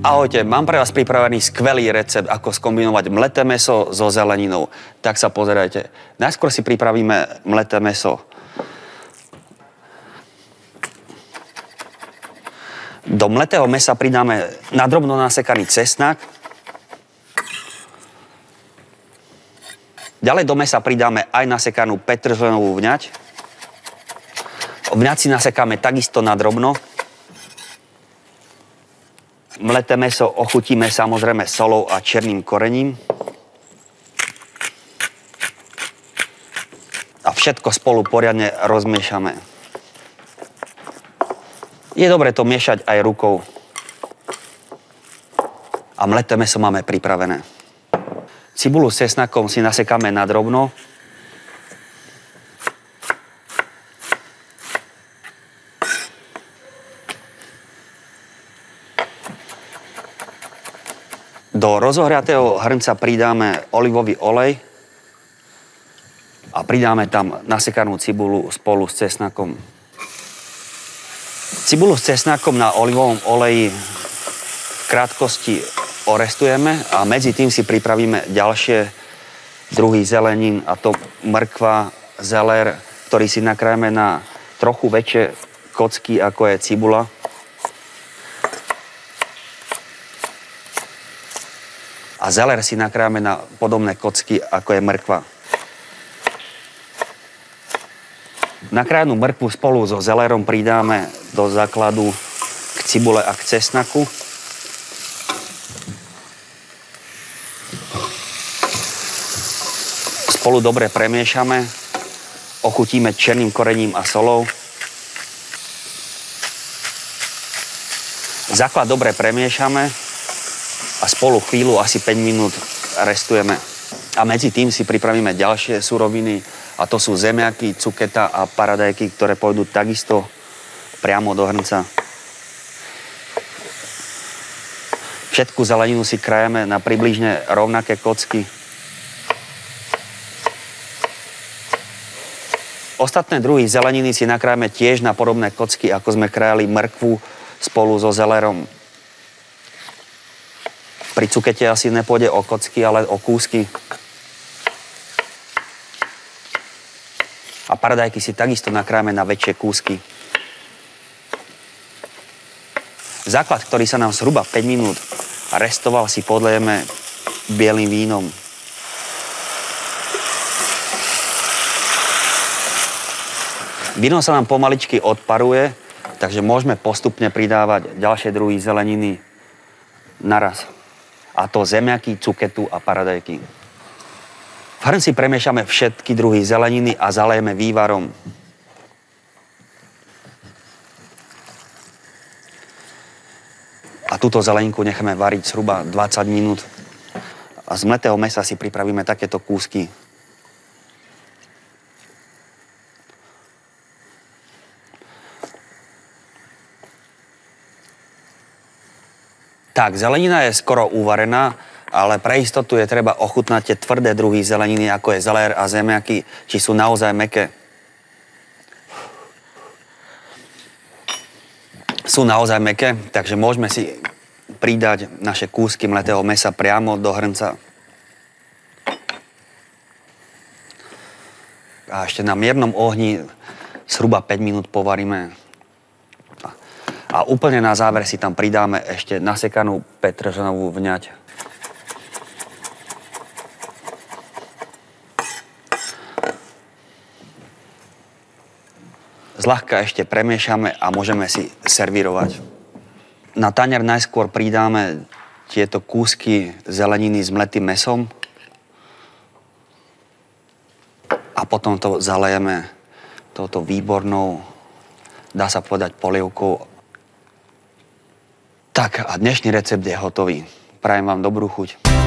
Ahojte, mám pre vás pripravený skvelý recept, ako skombinovať mleté mäso so zeleninou. Tak sa pozerajte. Najskôr si pripravíme mleté mäso. Do mletého mäsa pridáme nadrobno nasekaný cesnak. Ďalej do mäsa pridáme aj nasekanú petržlenovú vňať. Vňať si nasekáme takisto nadrobno. Mleté mäso ochutíme samozrejme solou a černým korením. A všetko spolu poriadne rozmiešame. Je dobre to miešať aj rukou. A mleté mäso máme pripravené. Cibulu s cesnakom si nasekáme nadrobno. Do rozohriatého hrnca pridáme olivový olej a pridáme tam nasekanú cibulu spolu s cesnakom. Cibulu s cesnakom na olivovom oleji v krátkosti orestujeme a medzi tým si pripravíme ďalšie druhy zelenín, a to mrkva, zelér, ktorý si nakrájame na trochu väčšie kocky, ako je cibula. A zelér si nakrájame na podobné kocky, ako je mrkva. Nakrájanú mrkvu spolu so zelérom pridáme do základu k cibule a k cesnaku. Spolu dobre premiešame, ochutíme černým korením a solou. Základ dobre premiešame a spolu chvíľu, asi 5 minút, restujeme. A medzi tým si pripravíme ďalšie suroviny, a to sú zemiaky, cuketa a paradajky, ktoré pôjdu takisto priamo do hrnca. Všetku zeleninu si krajeme na približne rovnaké kocky. Ostatné druhy zeleniny si nakrájame tiež na podobné kocky, ako sme krajali mrkvu spolu so zelérom. Pri cukete asi nepôjde o kocky, ale o kúsky. A paradajky si takisto nakrájame na väčšie kúsky. Základ, ktorý sa nám zhruba 5 minút restoval, si podlejeme bielým vínom. Víno sa nám pomaličky odparuje, takže môžeme postupne pridávať ďalšie druhy zeleniny naraz. A to zemiaky, cuketu a paradajky. V hrnci premiešame všetky druhy zeleniny a zalejeme vývarom. A túto zeleninku necháme variť zhruba 20 minút. A z mletého mäsa si pripravíme takéto kúsky. Tak, zelenina je skoro uvarená, ale pre istotu je treba ochutnať tie tvrdé druhy zeleniny, ako je zelér a zemiaky, či sú naozaj mäkké. Sú naozaj mäkké, takže môžeme si pridať naše kúsky mletého mäsa priamo do hrnca. A ešte na miernom ohni zhruba 5 minút povaríme. A úplne na záver si tam pridáme ešte nasekanú petržlenovú vňať. Zľahka ešte premiešame a môžeme si servírovať. Na tanier najskôr pridáme tieto kúsky zeleniny s mletým mäsom a potom to zalejeme touto výbornou, dá sa povedať, polievkou. Tak a dnešný recept je hotový. Prajem vám dobrú chuť.